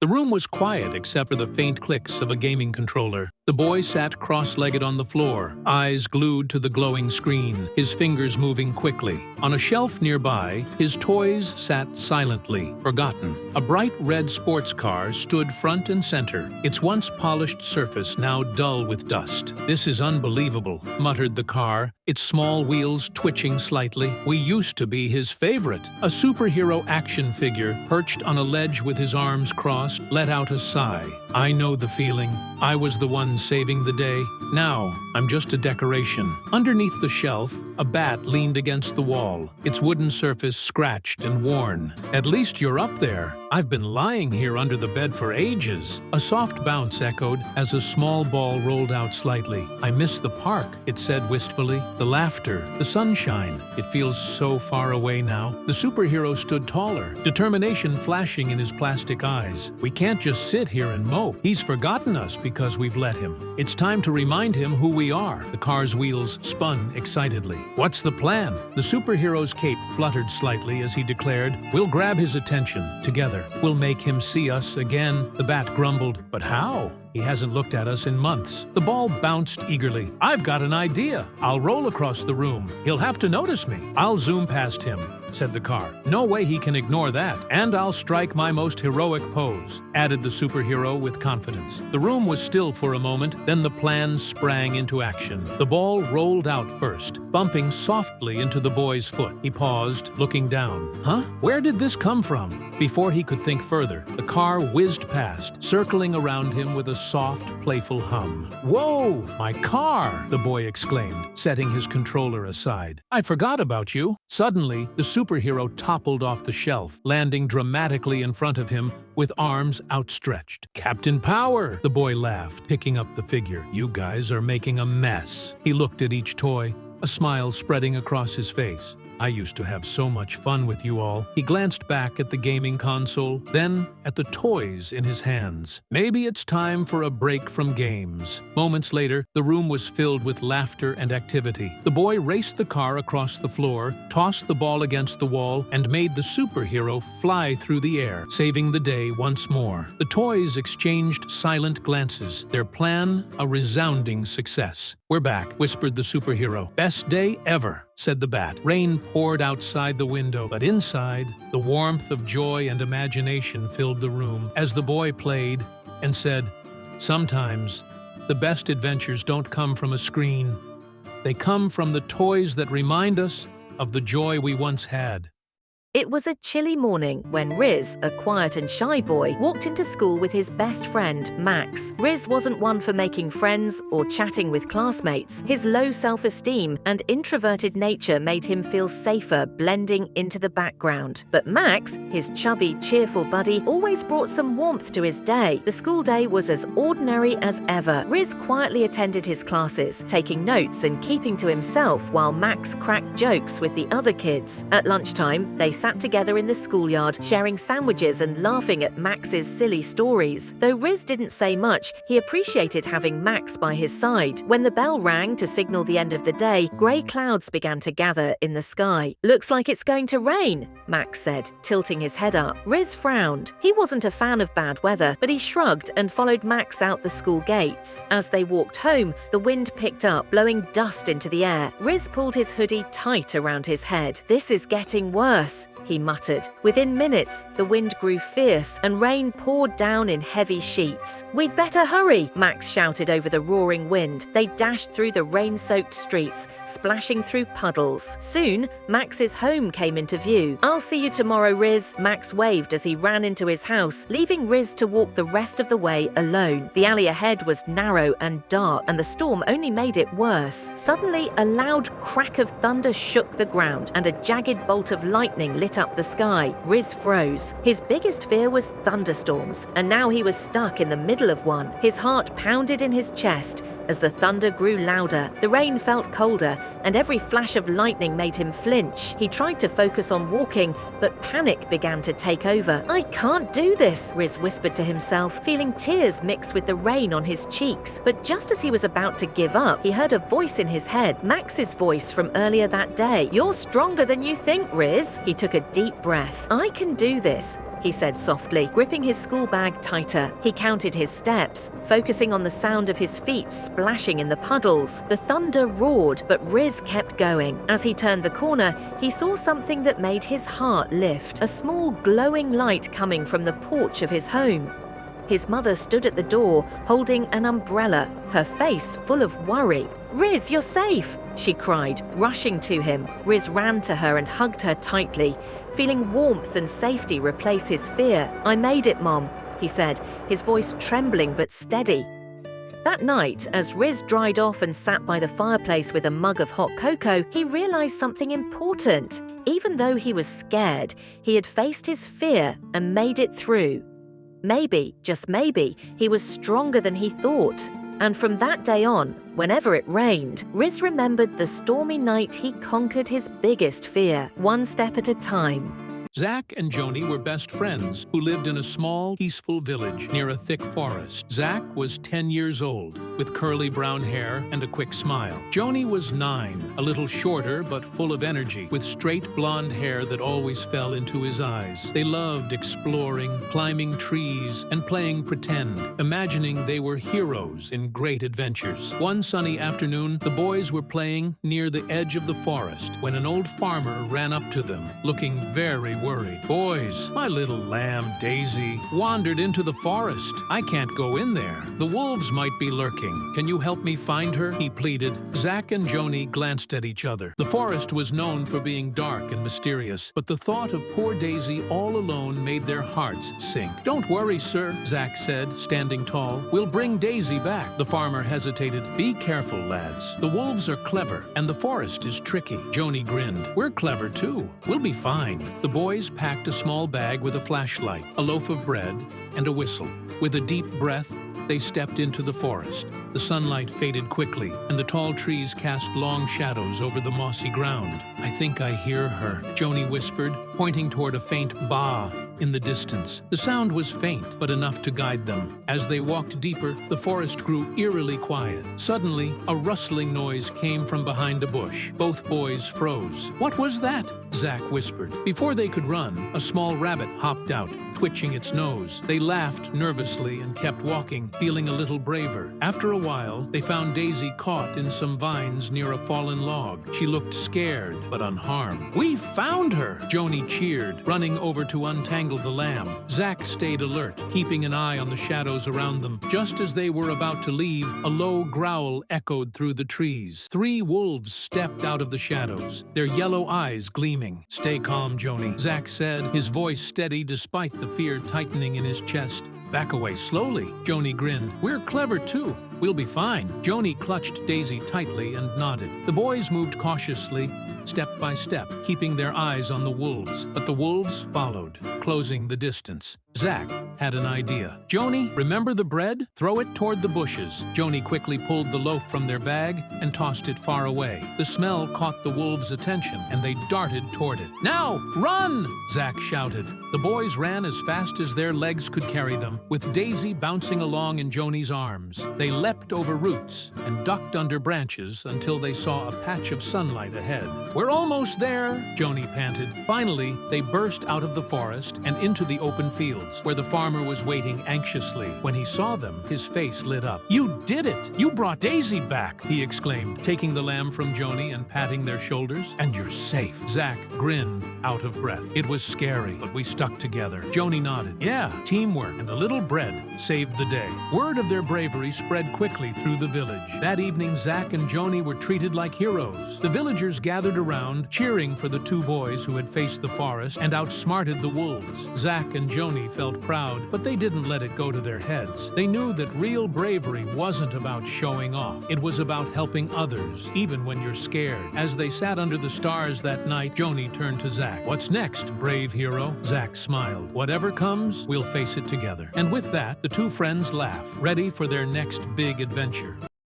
The room was quiet except for the faint clicks of a gaming controller. The boy sat cross-legged on the floor, eyes glued to the glowing screen, his fingers moving quickly. On a shelf nearby, his toys sat silently, forgotten. A bright red sports car stood front and center, its once polished surface now dull with dust. "This is unbelievable," muttered the car, its small wheels twitching slightly. "We used to be his favorite." A superhero action figure, perched on a ledge with his arms crossed, let out a sigh. "I know the feeling. I was the one saving the day. Now, I'm just a decoration." Underneath the shelf, a bat leaned against the wall, its wooden surface scratched and worn. "At least you're up there. I've been lying here under the bed for ages." A soft bounce echoed as a small ball rolled out slightly. "I miss the park," it said wistfully. "The laughter, the sunshine. It feels so far away now." The superhero stood taller, determination flashing in his plastic eyes. "We can't just sit here and mope. He's forgotten us because we've let him. It's time to remind him who we are." The car's wheels spun excitedly. "What's the plan?" The superhero's cape fluttered slightly as he declared, "We'll grab his attention, together. We'll make him see us again." The bat grumbled, "But how? He hasn't looked at us in months." The ball bounced eagerly. "I've got an idea. I'll roll across the room. He'll have to notice me. I'll zoom past him," said the car. "No way he can ignore that. And I'll strike my most heroic pose," added the superhero with confidence. The room was still for a moment, then the plan sprang into action. The ball rolled out first, bumping softly into the boy's foot. He paused, looking down. "Huh? Where did this come from?" Before he could think further, the car whizzed past, circling around him with a soft, playful hum. "Whoa! My car!" the boy exclaimed, setting his controller aside. "I forgot about you." Suddenly, the superhero toppled off the shelf, landing dramatically in front of him with arms outstretched. "Captain Power!" the boy laughed, picking up the figure. "You guys are making a mess." He looked at each toy, a smile spreading across his face. "I used to have so much fun with you all." He glanced back at the gaming console, then at the toys in his hands. "Maybe it's time for a break from games." Moments later, the room was filled with laughter and activity. The boy raced the car across the floor, tossed the ball against the wall, and made the superhero fly through the air, saving the day once more. The toys exchanged silent glances, their plan a resounding success. "We're back," whispered the superhero. "Best day ever," said the bat. Rain poured outside the window, but inside, the warmth of joy and imagination filled the room as the boy played and said, "Sometimes, the best adventures don't come from a screen. They come from the toys that remind us of the joy we once had." It was a chilly morning when Rizz, a quiet and shy boy, walked into school with his best friend, Max. Rizz wasn't one for making friends or chatting with classmates. His low self-esteem and introverted nature made him feel safer blending into the background. But Max, his chubby, cheerful buddy, always brought some warmth to his day. The school day was as ordinary as ever. Rizz quietly attended his classes, taking notes and keeping to himself while Max cracked jokes with the other kids. At lunchtime, they sat together in the schoolyard, sharing sandwiches and laughing at Max's silly stories. Though Rizz didn't say much, he appreciated having Max by his side. When the bell rang to signal the end of the day, grey clouds began to gather in the sky. "Looks like it's going to rain," Max said, tilting his head up. Rizz frowned. He wasn't a fan of bad weather, but he shrugged and followed Max out the school gates. As they walked home, the wind picked up, blowing dust into the air. Rizz pulled his hoodie tight around his head. "This is getting worse," he muttered. Within minutes, the wind grew fierce and rain poured down in heavy sheets. "We'd better hurry," Max shouted over the roaring wind. They dashed through the rain-soaked streets, splashing through puddles. Soon, Max's home came into view. "I'll see you tomorrow, Rizz," Max waved as he ran into his house, leaving Rizz to walk the rest of the way alone. The alley ahead was narrow and dark, and the storm only made it worse. Suddenly, a loud crack of thunder shook the ground, and a jagged bolt of lightning lit up the sky. Rizz froze. His biggest fear was thunderstorms, and now he was stuck in the middle of one. His heart pounded in his chest as the thunder grew louder. The rain felt colder, and every flash of lightning made him flinch. He tried to focus on walking, but panic began to take over. "I can't do this," Rizz whispered to himself, feeling tears mix with the rain on his cheeks. But just as he was about to give up, he heard a voice in his head, Max's voice from earlier that day. "You're stronger than you think, Rizz." He took a deep breath. "I can do this. he said softly, gripping his school bag tighter. He counted his steps, focusing on the sound of his feet splashing in the puddles. The thunder roared, but Rizz kept going. As he turned the corner, he saw something that made his heart lift, a small glowing light coming from the porch of his home. His mother stood at the door, holding an umbrella, her face full of worry. "Rizz, you're safe!" she cried, rushing to him. Rizz ran to her and hugged her tightly, feeling warmth and safety replace his fear. "I made it, Mom," he said, his voice trembling but steady. That night, as Rizz dried off and sat by the fireplace with a mug of hot cocoa, he realized something important. Even though he was scared, he had faced his fear and made it through. Maybe, just maybe, he was stronger than he thought. And from that day on, whenever it rained, Rizz remembered the stormy night he conquered his biggest fear, one step at a time. Zak and Joney were best friends who lived in a small, peaceful village near a thick forest. Zak was 10 years old, with curly brown hair and a quick smile. Joney was 9, a little shorter but full of energy, with straight blonde hair that always fell into his eyes. They loved exploring, climbing trees, and playing pretend, imagining they were heroes in great adventures. One sunny afternoon, the boys were playing near the edge of the forest when an old farmer ran up to them, looking very worried. "Boys, my little lamb, Daisy, wandered into the forest. I can't go in there. The wolves might be lurking. Can you help me find her?" he pleaded. Zak and Joney glanced at each other. The forest was known for being dark and mysterious, but the thought of poor Daisy all alone made their hearts sink. "Don't worry, sir," Zak said, standing tall. "We'll bring Daisy back." The farmer hesitated. "Be careful, lads. The wolves are clever, and the forest is tricky." Joney grinned. "We're clever, too. We'll be fine." The boys packed a small bag with a flashlight, a loaf of bread, and a whistle. With a deep breath, they stepped into the forest. The sunlight faded quickly, and the tall trees cast long shadows over the mossy ground. "I think I hear her," Joney whispered, pointing toward a faint baa in the distance. The sound was faint, but enough to guide them. As they walked deeper, the forest grew eerily quiet. Suddenly, a rustling noise came from behind a bush. Both boys froze. "What was that?" Zak whispered. Before they could run, a small rabbit hopped out, twitching its nose. They laughed nervously and kept walking, feeling a little braver. After a while, they found Daisy caught in some vines near a fallen log. She looked scared, but unharmed. "We found her!" Joney cheered, running over to untangle the lamb. Zak stayed alert, keeping an eye on the shadows around them. Just as they were about to leave, a low growl echoed through the trees. 3 wolves stepped out of the shadows, their yellow eyes gleaming. "Stay calm, Joney," Zak said, his voice steady despite the fear tightening in his chest. "Back away slowly," Joney grinned. "We're clever too. We'll be fine." Joney clutched Daisy tightly and nodded. The boys moved cautiously, step by step, keeping their eyes on the wolves. But the wolves followed, closing the distance. Zak had an idea. "Joney, remember the bread? Throw it toward the bushes." Joney quickly pulled the loaf from their bag and tossed it far away. The smell caught the wolves' attention, and they darted toward it. "Now, run!" Zak shouted. The boys ran as fast as their legs could carry them, with Daisy bouncing along in Joney's arms. They leapt over roots and ducked under branches until they saw a patch of sunlight ahead. "We're almost there," Joney panted. Finally, they burst out of the forest and into the open fields, where the farmer was waiting anxiously. When he saw them, his face lit up. "You did it! You brought Daisy back!" he exclaimed, taking the lamb from Joney and patting their shoulders. "And you're safe." Zak grinned, out of breath. "It was scary, but we stuck together." Joney nodded. "Yeah, teamwork and a little bread saved the day." Word of their bravery spread quickly through the village. That evening, Zak and Joney were treated like heroes. The villagers gathered around, cheering for the 2 boys who had faced the forest and outsmarted the wolves. Zak and Joney felt proud, but they didn't let it go to their heads. They knew that real bravery wasn't about showing off. It was about helping others, even when you're scared. As they sat under the stars that night, Joney turned to Zak. "What's next, brave hero?" Zak smiled. "Whatever comes, we'll face it together." And with that, the 2 friends laughed, ready for their next big adventure.